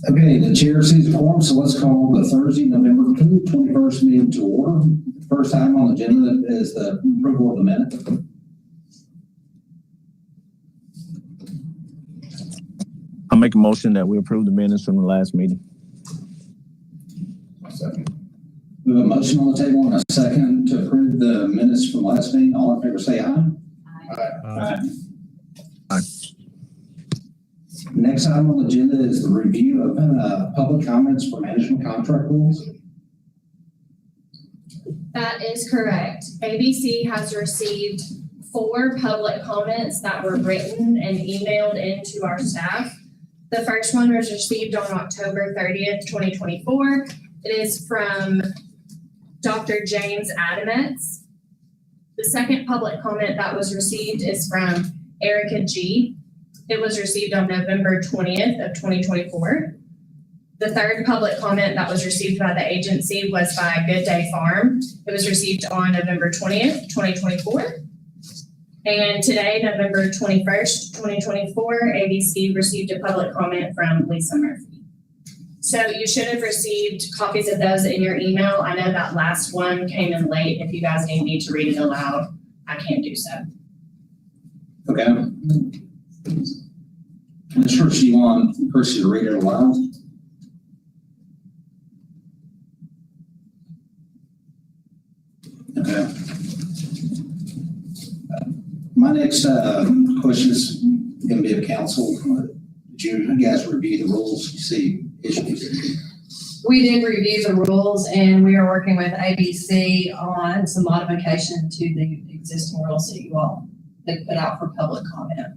Okay, the chair sees a quorum, so let's call the Thursday, November 21st meeting to order. First item on the agenda is the approval of the minute. I'll make a motion that we approve the minutes from the last meeting. Second. We have a motion on the table and a second to approve the minutes from last meeting. All in favor say aye. Aye. Aye. Next item on the agenda is the review of public comments for management contract rules. That is correct. ABC has received 4 public comments that were written and emailed into our staff. The first one was received on October 30th, 2024. It is from Dr. James Adamets. The second public comment that was received is from Erica G. It was received on November 20th of 2024. The third public comment that was received by the agency was by Good Day Farm. It was received on November 20th, 2024. And today, November 21st, 2024, ABC received a public comment from Lisa Murphy. So you should have received copies of those in your email. I know that last one came in late. If you guys need me to read it aloud, I can do so. Okay. Commissioner, do you want Chrissy to read it aloud? Okay. My next question is going to be of council. Did you guys review the rules? You see issues? We did review the rules and we are working with ABC on some modification to the existing rules that you all have put out for public comment.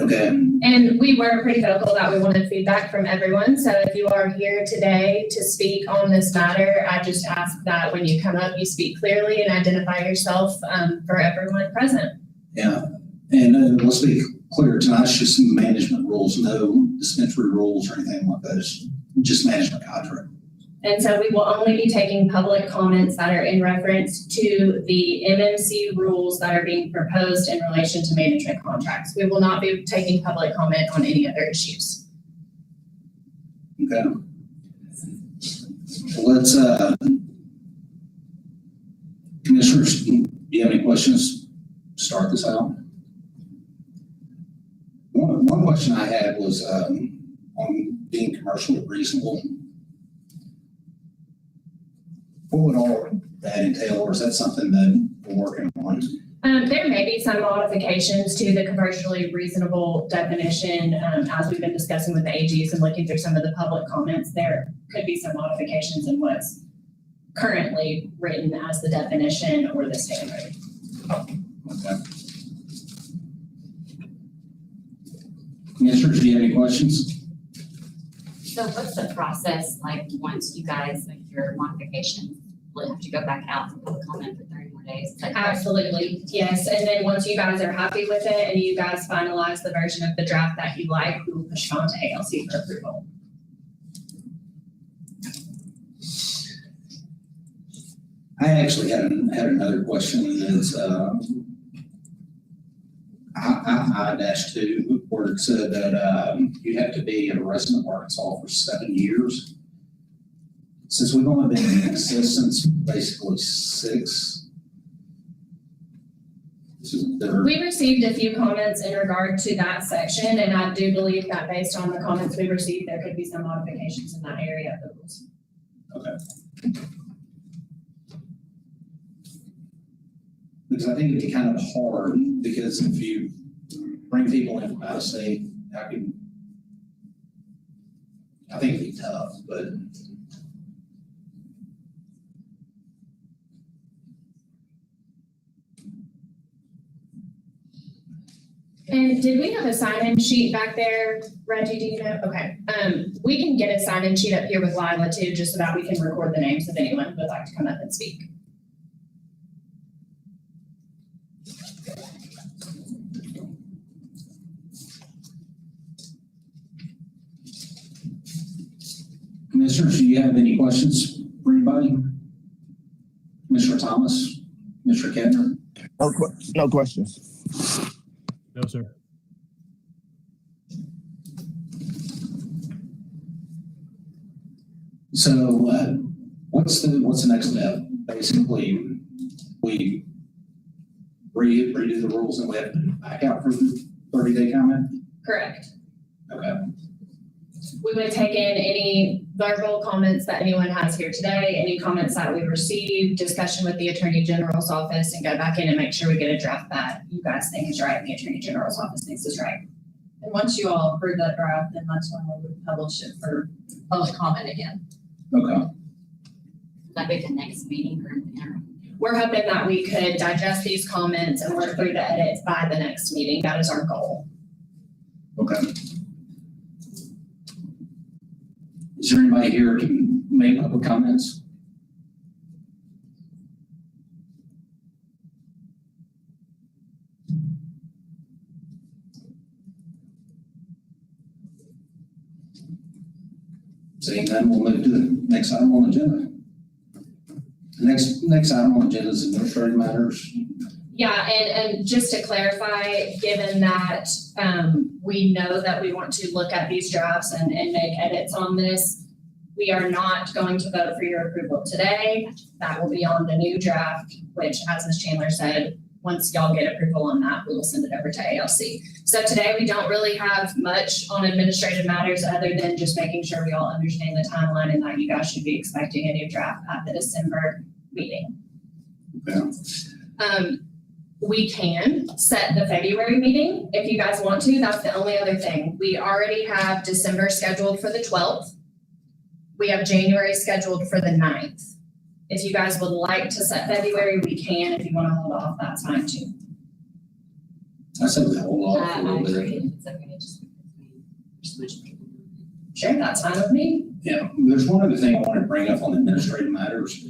Okay. And we were pretty vocal that we wanted feedback from everyone. So if you are here today to speak on this matter, I just ask that when you come up, you speak clearly and identify yourself for everyone present. Yeah. And let's be clear, tonight's just some management rules, no dispensary rules or anything like that. It's just management contract. And so we will only be taking public comments that are in reference to the MMC rules that are being proposed in relation to management contracts. We will not be taking public comment on any other issues. Okay. Let's, commissioners, do you have any questions to start this out? One question I had was on being commercially reasonable. What would all that entail, or is that something that we're working on? There may be some modifications to the commercially reasonable definition. As we've been discussing with the AGs and looking through some of the public comments, there could be some modifications in what's currently written as the definition or the standard. Okay. Commissioners, do you have any questions? So what's the process like once you guys make your modifications? Will it have to go back out for public comment for 30 more days? Is that correct? Absolutely, yes. And then once you guys are happy with it and you guys finalize the version of the draft that you like, we will push it on to ALC for approval. I actually had another question. It's I-2, where it said that you'd have to be a resident of Arkansas for 7 years. Since we've only been in existence basically 6. We received a few comments in regard to that section, and I do believe that based on the comments we received, there could be some modifications in that area of the rules. Okay. Because I think it'd be kind of hard, because if you bring people in from out of state, I think it'd be tough, but. And did we have a sign-in sheet back there, Reggie, do you know? Okay, we can get a sign-in sheet up here with Lila too, just so that we can record the names of anyone who would like to come up and speak. Commissioners, do you have any questions for anybody? Commissioner Thomas, Commissioner Kettner? No questions. No, sir. So, what's the next step? Basically, we redo the rules and we have to back out for 30-day comment? Correct. Okay. We would take in any verbal comments that anyone has here today, any comments that we received, discussion with the Attorney General's office, and go back in and make sure we get a draft that you guys think is right and the Attorney General's office thinks is right. And once you all approve that draft, then that's when we would publish it for public comment again. Okay. That be the next meeting or interim? We're hoping that we could digest these comments and work through the edits by the next meeting. That is our goal. Okay. Is there anybody here who can make public comments? Seeing none, we'll move to the next item on the agenda. The next item on the agenda is administrative matters. Yeah, and just to clarify, given that we know that we want to look at these drafts and make edits on this, we are not going to vote for your approval today. That will be on the new draft, which, as Ms. Chandler said, once y'all get approval on that, we will send it over to ALC. So today we don't really have much on administrative matters other than just making sure we all understand the timeline and that you guys should be expecting a new draft at the December meeting. Okay. We can set the February meeting if you guys want to. That's the only other thing. We already have December scheduled for the 12th. We have January scheduled for the 9th. If you guys would like to set February, we can. If you want to hold off, that's fine too. I said we hold off I a little bit. agree. It's okay, just because there's so much people. Sure, that's fine with me. Yeah, there's one other thing I want to bring up on administrative matters.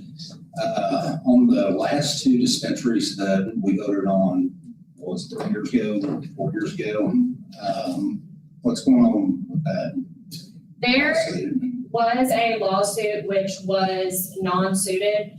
On the last two dispensaries that we voted on, what was it, 3 years ago, 4 years ago? What's going on with that? There was a lawsuit which was non-suited.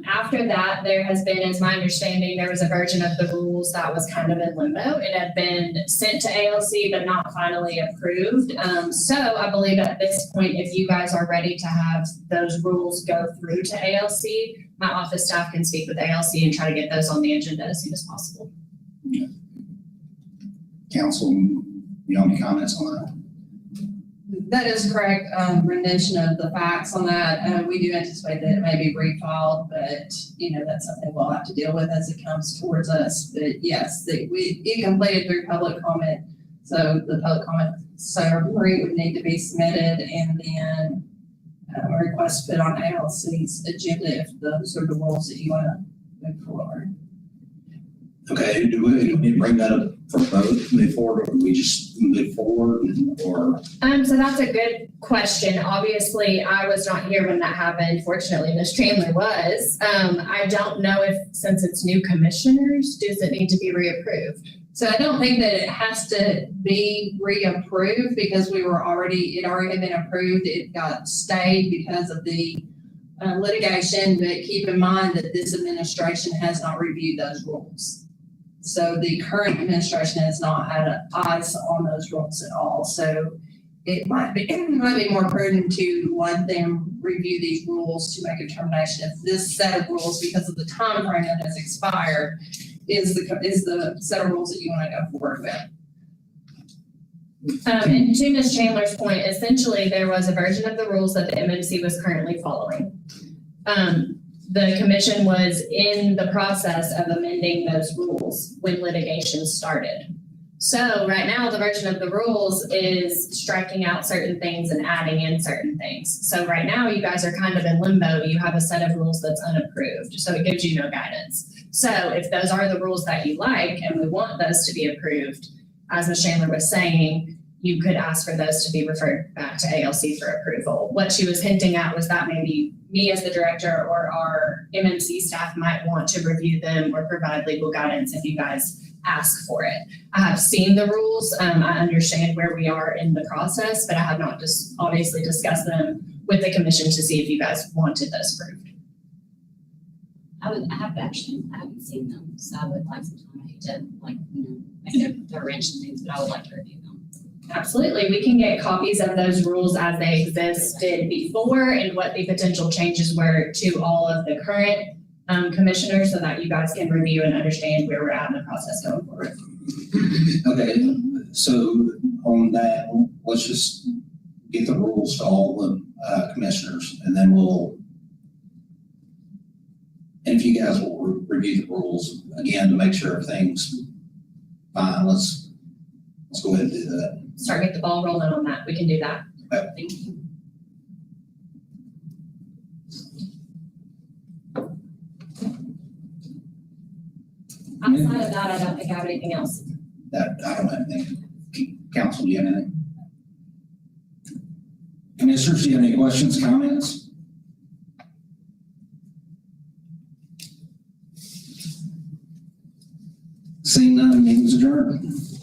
After that, there has been, as my understanding, there was a version of the rules that was kind of in limbo. It had been sent to ALC, but not finally approved. So I believe at this point, if you guys are ready to have those rules go through to ALC, my office staff can speak with ALC and try to get those on the agenda as soon as possible. Council, you have any comments on that? That is correct, rendition of the facts on that. We do anticipate that it may be refiled, but, that's something we'll have to deal with as it comes towards us. But yes, it completed through public comment. So the public comment summary would need to be submitted and then a request put on ALC's agenda if those are the rules that you want to move forward. Okay, do we need to bring that up for both, move forward, or do we just move forward, or? So that's a good question. Obviously, I was not here when that happened. Fortunately, Ms. Chandler was. I don't know if, since it's new commissioners, does it need to be reapproved? So I don't think that it has to be reapproved because it already had been approved. It got stayed because of the litigation, but keep in mind that this administration has not reviewed those rules. So the current administration has not had eyes on those rules at all. So it might be more prudent to let them review these rules to make a determination if this set of rules, because of the time frame that has expired, is the set of rules that you want to go forward with. And to Ms. Chandler's point, essentially there was a version of the rules that the MMC was currently following. The commission was in the process of amending those rules when litigation started. So right now, the version of the rules is striking out certain things and adding in certain things. So right now, you guys are kind of in limbo. You have a set of rules that's unapproved, so it gives you no guidance. So if those are the rules that you like and we want those to be approved, as Ms. Chandler was saying, you could ask for those to be referred back to ALC for approval. What she was hinting at was that maybe me as the director or our MMC staff might want to review them or provide legal guidance if you guys ask for it. I have seen the rules. I understand where we are in the process, but I have not just obviously discussed them with the commission to see if you guys wanted those approved. I haven't seen them, so I would like some time to make a wrench and things, but I would like to review them. Absolutely. We can get copies of those rules as they existed before and what the potential changes were to all of the current commissioners so that you guys can review and understand where we're at in the process going forward. Okay, so on that, let's just get the rules to all the commissioners, and then and if you guys will review the rules again to make sure everything's fine, let's go ahead and do that. Start get the ball rolling on that. We can do that. Okay. Thank you. Outside of that, I don't think I have anything else. That, I don't have anything. Council, do you have anything? Commissioners, do you have any questions, comments? Seeing none, meeting's adjourned.